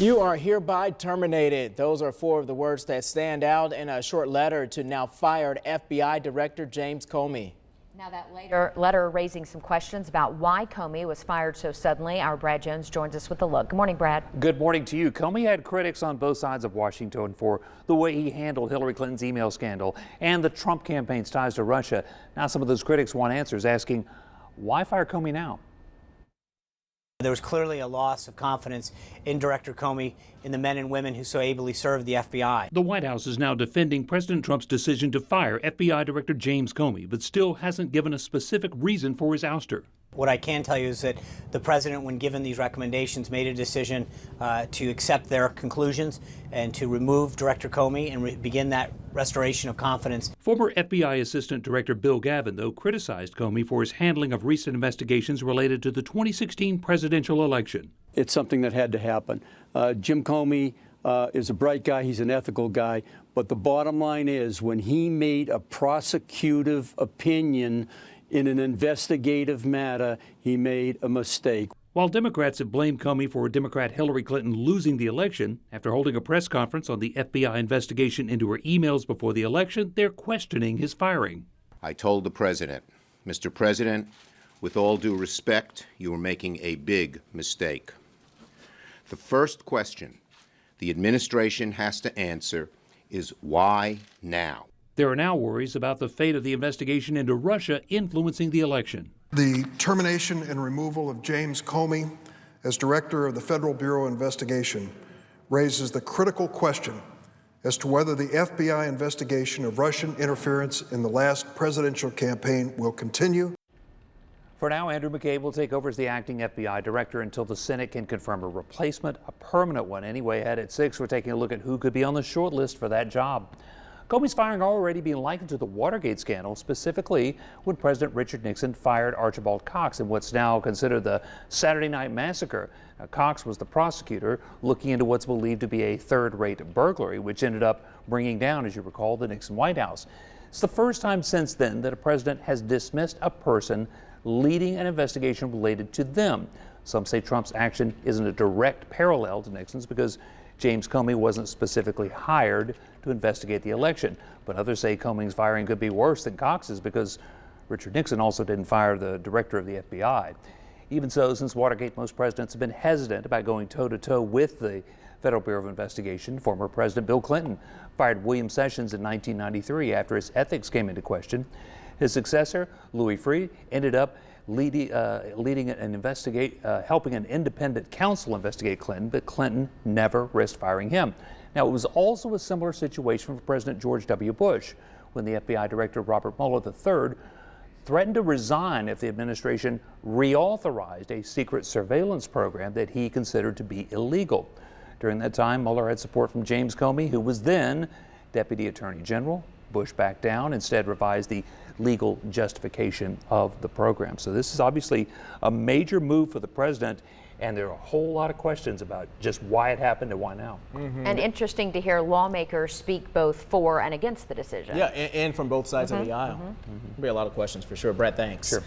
You are hereby terminated. Those are four of the words that stand out in a short letter to now fired FBI Director James Comey. Now that letter raising some questions about why Comey was fired so suddenly. Our Brad Jones joins us with a look. Good morning, Brad. Good morning to you. Comey had critics on both sides of Washington for the way he handled Hillary Clinton's email scandal and the Trump campaign's ties to Russia. Now some of those critics want answers, asking, why fire Comey now? There was clearly a loss of confidence in Director Comey, in the men and women who so ably served the FBI. The White House is now defending President Trump's decision to fire FBI Director James Comey, but still hasn't given a specific reason for his ouster. What I can tell you is that the president, when given these recommendations, made a decision to accept their conclusions and to remove Director Comey and begin that restoration of confidence. Former FBI Assistant Director Bill Gavin, though, criticized Comey for his handling of recent investigations related to the 2016 presidential election. It's something that had to happen. Jim Comey is a bright guy. He's an ethical guy. But the bottom line is, when he made a prosecutive opinion in an investigative matter, he made a mistake. While Democrats have blamed Comey for Democrat Hillary Clinton losing the election, after holding a press conference on the FBI investigation into her emails before the election, they're questioning his firing. I told the president, Mr. President, with all due respect, you are making a big mistake. The first question the administration has to answer is why now? There are now worries about the fate of the investigation into Russia influencing the election. The termination and removal of James Comey as director of the Federal Bureau of Investigation raises the critical question as to whether the FBI investigation of Russian interference in the last presidential campaign will continue. For now, Andrew McCabe will take over as the acting FBI director until the Senate can confirm a replacement, a permanent one anyway. Ahead at 6, we're taking a look at who could be on the short list for that job. Comey's firing already being likened to the Watergate scandal, specifically when President Richard Nixon fired Archibald Cox in what's now considered the Saturday Night Massacre. Now, Cox was the prosecutor looking into what's believed to be a third-rate burglary, which ended up bringing down, as you recall, the Nixon White House. It's the first time since then that a president has dismissed a person leading an investigation related to them. Some say Trump's action isn't a direct parallel to Nixon's because James Comey wasn't specifically hired to investigate the election. But others say Comey's firing could be worse than Cox's because Richard Nixon also didn't fire the director of the FBI. Even so, since Watergate, most presidents have been hesitant about going toe-to-toe with the Federal Bureau of Investigation. Former President Bill Clinton fired William Sessions in 1993 after his ethics came into question. His successor, Louis Freeh, ended up helping an independent counsel investigate Clinton, but Clinton never risked firing him. Now, it was also a similar situation for President George W. Bush when the FBI Director Robert Mueller III threatened to resign if the administration reauthorized a secret surveillance program that he considered to be illegal. During that time, Mueller had support from James Comey, who was then Deputy Attorney General. Bush backed down, instead revised the legal justification of the program. So this is obviously a major move for the president, and there are a whole lot of questions about just why it happened and why now. And interesting to hear lawmakers speak both for and against the decision. Yeah, and from both sides of the aisle. There'll be a lot of questions for sure. Brett, thanks. Sure.